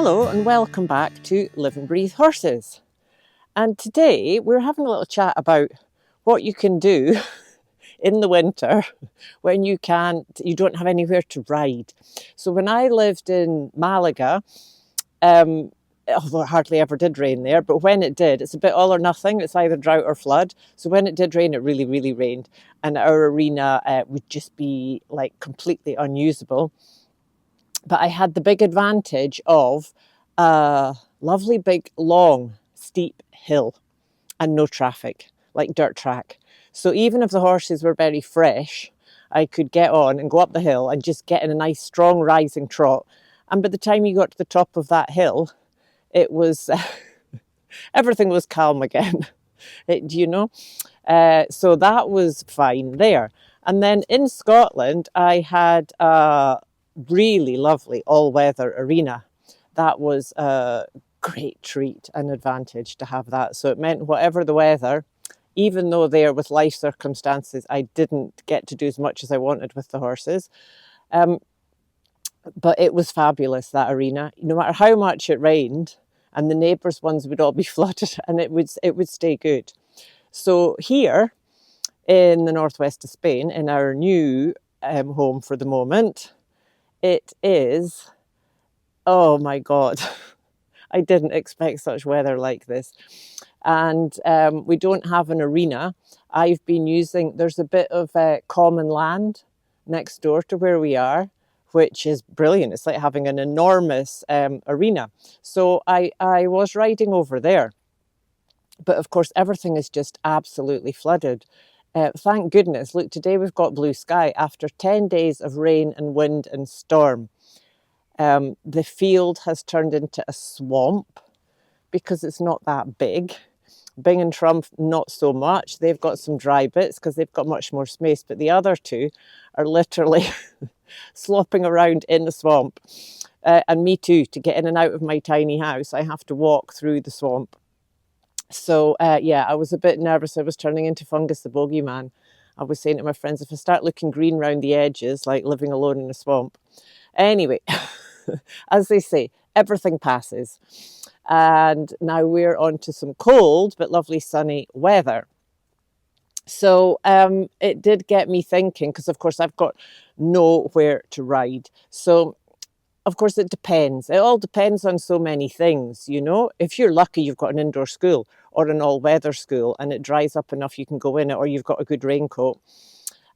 Hello and welcome back to Live and Breathe Horses. And today we're having a little chat about what you can do in the winter when you don't have anywhere to ride. So when I lived in Malaga, although it hardly ever did rain there, but when it did, it's a bit all or nothing. It's either drought or flood. So when it did rain, it really, really rained. And our arena would just be like completely unusable. But I had the big advantage of a lovely, big, long, steep hill and no traffic, like dirt track. So even if the horses were very fresh, I could get on and go up the hill and just get in a nice, strong, rising trot. And by the time you got to the top of that hill, it was everything was calm again. So that was fine there. And then in Scotland, I had a really lovely all-weather arena. That was a great treat and advantage to have that. So it meant whatever the weather, even though there with life circumstances, I didn't get to do as much as I wanted with the horses. But it was fabulous, that arena. No matter how much it rained, and the neighbours' ones would all be flooded, and it would stay good. So here in the northwest of Spain, in our new home for the moment, it is, oh my God, I didn't expect such weather like this. And we don't have an arena. I've been using, there's a bit of common land next door to where we are, which is brilliant. It's like having an enormous arena. So I was riding over there. But of course, everything is just absolutely flooded. Thank goodness. Look, today we've got blue sky after 10 days of rain and wind and storm. The field has turned into a swamp because it's not that big. Bing and Trump, not so much. They've got some dry bits because they've got much more space, but the other two are literally slopping around in the swamp. And me too, to get in and out of my tiny house, I have to walk through the swamp. So, yeah, I was a bit nervous. I was turning into Fungus the bogeyman. I was saying to my friends, if I start looking green round the edges, like living alone in a swamp. Anyway, as they say, everything passes. And now we're on to some cold but lovely sunny weather. So it did get me thinking, because of course I've got nowhere to ride. So of course, it depends. It all depends on so many things, you know. If you're lucky, you've got an indoor school or an all-weather school and it dries up enough you can go in it, or you've got a good raincoat.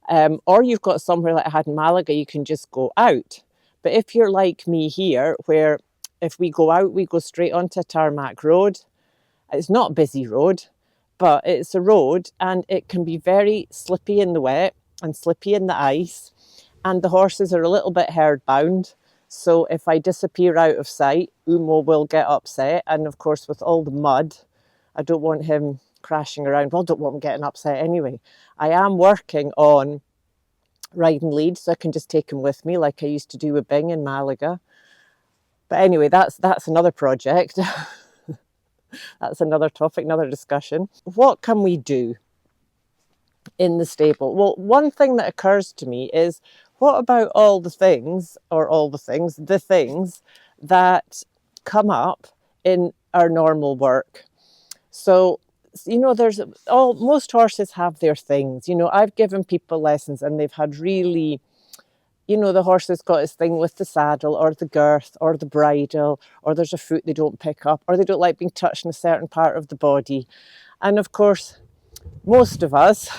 Or you've got somewhere like I had in Malaga, you can just go out. But if you're like me here, where if we go out, we go straight onto a tarmac road. It's not a busy road, but it's a road and it can be very slippy in the wet and slippy in the ice. And the horses are a little bit herd bound. So if I disappear out of sight, Umo will get upset. And of course, with all the mud, I don't want him crashing around. Well, I don't want him getting upset anyway. I am working on riding lead, so I can just take him with me like I used to do with Bing in Malaga. But anyway, that's another project. That's another topic, another discussion. What can we do in the stable? Well, one thing that occurs to me is, what about the things that come up in our normal work? So, you know, most horses have their things. You know, I've given people lessons and they've had really, you know, the horse has got his thing with the saddle or the girth or the bridle, or there's a foot they don't pick up, or they don't like being touched in a certain part of the body. And of course, most of us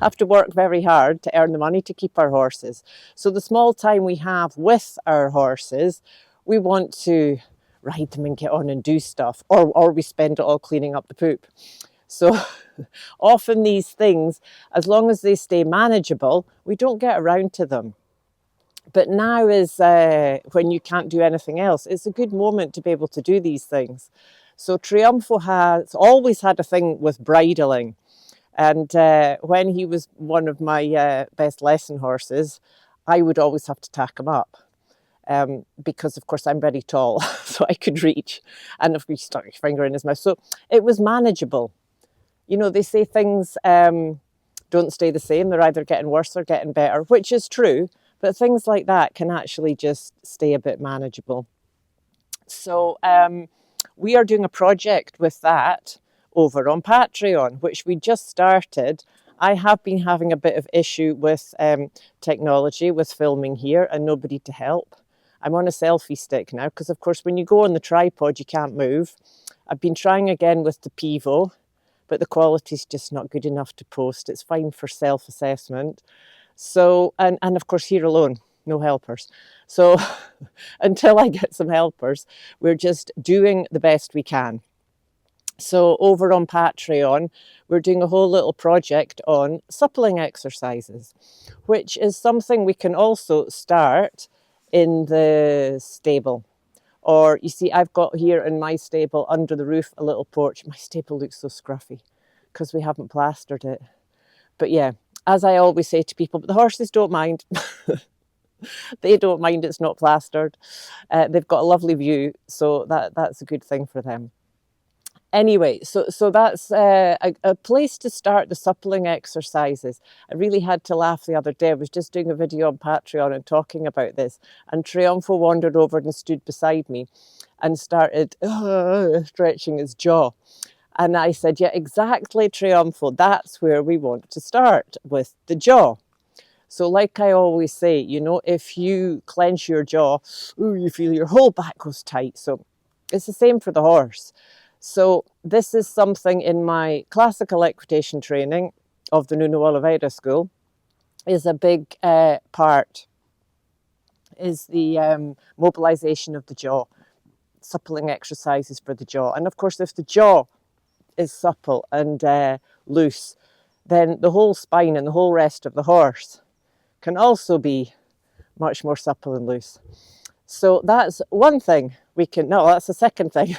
have to work very hard to earn the money to keep our horses. So the small time we have with our horses, we want to ride them and get on and do stuff, or we spend it all cleaning up the poop. So often these things, as long as they stay manageable, we don't get around to them. But now is when you can't do anything else. It's a good moment to be able to do these things. So Triunfo has always had a thing with bridling. And when he was one of my best lesson horses, I would always have to tack him up. Because, of course, I'm very tall, so I could reach. And if we stuck your finger in his mouth. So it was manageable. You know, they say things don't stay the same. They're either getting worse or getting better, which is true. But things like that can actually just stay a bit manageable. So we are doing a project with that over on Patreon, which we just started. I have been having a bit of issue with technology, with filming here, and nobody to help. I'm on a selfie stick now because, of course, when you go on the tripod, you can't move. I've been trying again with the Pivo, but the quality's just not good enough to post. It's fine for self-assessment. So, and of course, here alone, no helpers. So until I get some helpers, we're just doing the best we can. So over on Patreon, we're doing a whole little project on suppling exercises, which is something we can also start in the stable. Or you see, I've got here in my stable under the roof a little porch. My stable looks so scruffy because we haven't plastered it. But yeah, as I always say to people, but the horses don't mind. They don't mind it's not plastered. They've got a lovely view, so that's a good thing for them. Anyway, so that's a place to start the suppling exercises. I really had to laugh the other day. I was just doing a video on Patreon and talking about this, and Triunfo wandered over and stood beside me and started stretching his jaw. And I said, yeah, exactly, Triunfo, that's where we want to start, with the jaw. So like I always say, you know, if you clench your jaw, ooh, you feel your whole back goes tight. So it's the same for the horse. So this is something in my classical equitation training of the Nuno Oliveira School is a big part, is the mobilization of the jaw, suppling exercises for the jaw. And of course, if the jaw is supple and loose, then the whole spine and the whole rest of the horse can also be much more supple and loose. So that's one thing we can, no, that's the second thing.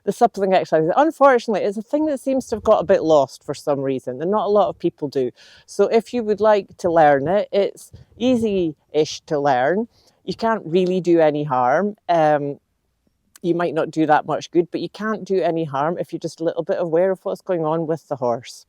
The suppling exercises, unfortunately, is a thing that seems to have got a bit lost for some reason, and not a lot of people do. So if you would like to learn it, it's easy-ish to learn. You can't really do any harm. You might not do that much good, but you can't do any harm if you're just a little bit aware of what's going on with the horse.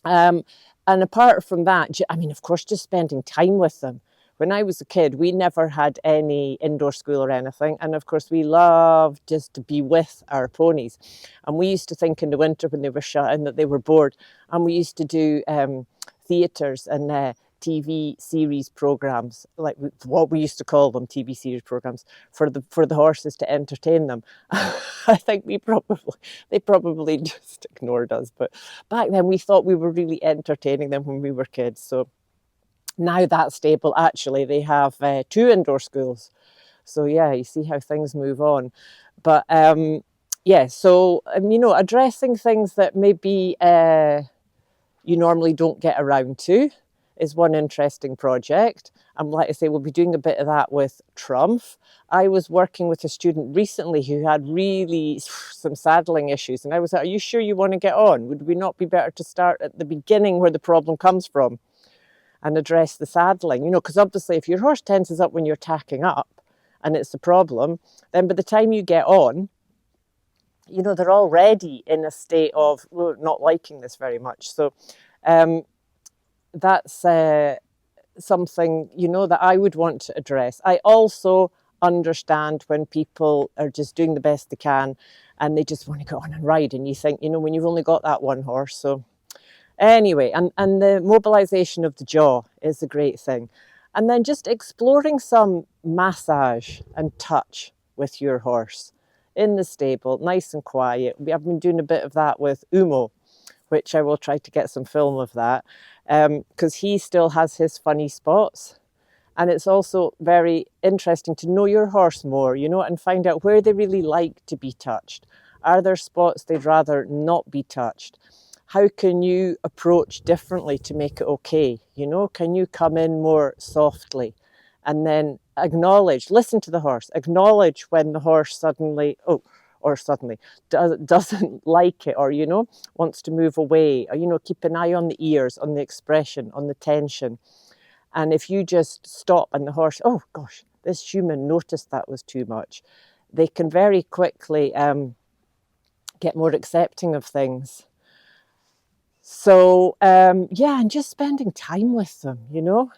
And apart from that, I mean, of course, just spending time with them. When I was a kid, we never had any indoor school or anything. And of course, we loved just to be with our ponies. And we used to think in the winter when they were shut in that they were bored. And we used to do theatres and TV series programs, like what we used to call them, TV series programs, for the horses to entertain them. I think they probably just ignored us. But back then we thought we were really entertaining them when we were kids. So now that stable, actually, they have 2 indoor schools. So yeah, you see how things move on. But yeah, so you know, addressing things that maybe you normally don't get around to is one interesting project. And like I say, we'll be doing a bit of that with Trumpf. I was working with a student recently who had really some saddling issues. And I was like, are you sure you want to get on? Would we not be better to start at the beginning where the problem comes from and address the saddling? You know, because obviously if your horse tenses up when you're tacking up and it's a problem, then by the time you get on, you know, they're already in a state of not liking this very much. So that's something, you know, that I would want to address. I also understand when people are just doing the best they can and they just want to go on and ride. And you think, you know, when you've only got that one horse. So anyway, and the mobilization of the jaw is a great thing. And then just exploring some massage and touch with your horse in the stable, nice and quiet. I've been doing a bit of that with Umo, which I will try to get some film of that, because he still has his funny spots. And it's also very interesting to know your horse more, you know, and find out where they really like to be touched. Are there spots they'd rather not be touched? How can you approach differently to make it okay? You know, can you come in more softly and then acknowledge, listen to the horse, acknowledge when the horse suddenly doesn't like it, or, you know, wants to move away, or, you know, keep an eye on the ears, on the expression, on the tension. And if you just stop and the horse, oh gosh, this human noticed that was too much, they can very quickly get more accepting of things. So yeah, and just spending time with them, you know,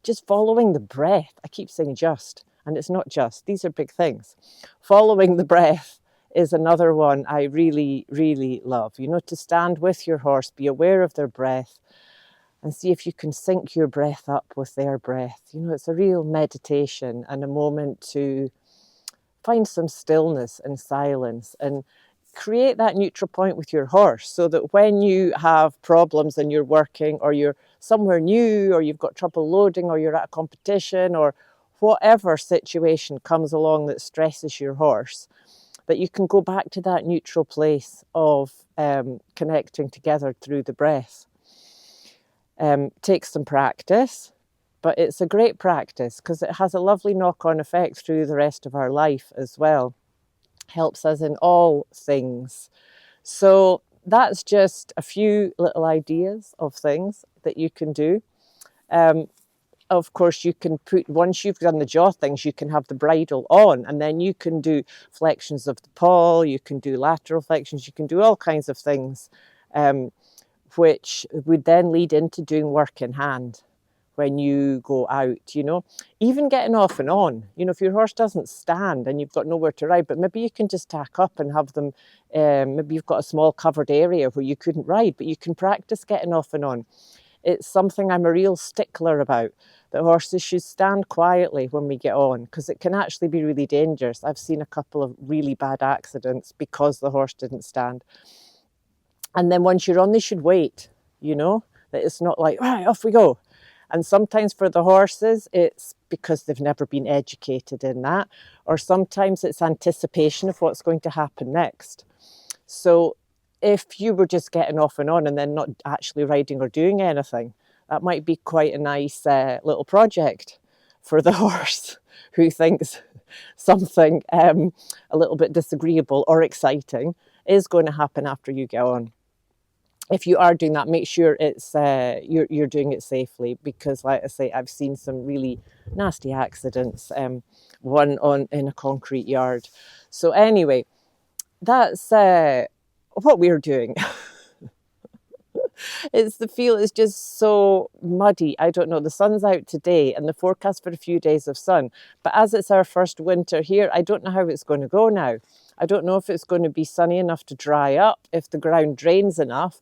just following the breath. I keep saying just, And it's not just, these are big things. Following the breath is another one I really, really love. You know, to stand with your horse, be aware of their breath, and see if you can sync your breath up with their breath. You know, it's a real meditation and a moment to find some stillness and silence and create that neutral point with your horse, so that when you have problems and you're working, or you're somewhere new, or you've got trouble loading, or you're at a competition, or whatever situation comes along that stresses your horse, that you can go back to that neutral place of connecting together through the breath. Takes some practice, but it's a great practice because it has a lovely knock-on effect through the rest of our life as well. Helps us in all things. So that's just a few little ideas of things that you can do. Of course, you can put, once you've done the jaw things, you can have the bridle on, and then you can do flexions of the paw, you can do lateral flexions, you can do all kinds of things, which would then lead into doing work in hand when you go out, you know. Even getting off and on, you know, if your horse doesn't stand and you've got nowhere to ride, but maybe you can just tack up and have them, maybe you've got a small covered area where you couldn't ride, but you can practice getting off and on. It's something I'm a real stickler about, that horses should stand quietly when we get on, because it can actually be really dangerous. I've seen a couple of really bad accidents because the horse didn't stand. And then once you're on, they should wait, you know, that it's not like, right, off we go. And sometimes for the horses, it's because they've never been educated in that, or sometimes it's anticipation of what's going to happen next. So if you were just getting off and on and then not actually riding or doing anything, that might be quite a nice little project for the horse who thinks something a little bit disagreeable or exciting is going to happen after you get on. If you are doing that, make sure it's you're doing it safely, because, like I say, I've seen some really nasty accidents. One in a concrete yard. So anyway, that's what we're doing. The field is just so muddy. I don't know. The sun's out today, and the forecast for a few days of sun. But as it's our first winter here, I don't know how it's going to go now. I don't know if it's going to be sunny enough to dry up, if the ground drains enough,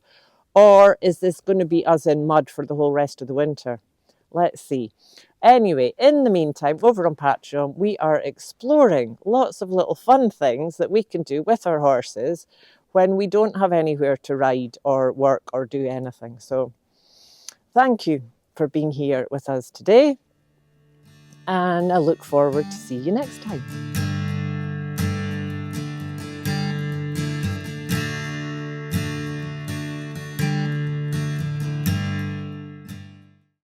or is this going to be us in mud for the whole rest of the winter? Let's see. Anyway, in the meantime, over on Patreon, we are exploring lots of little fun things that we can do with our horses when we don't have anywhere to ride or work or do anything. So thank you for being here with us today, and I look forward to see you next time.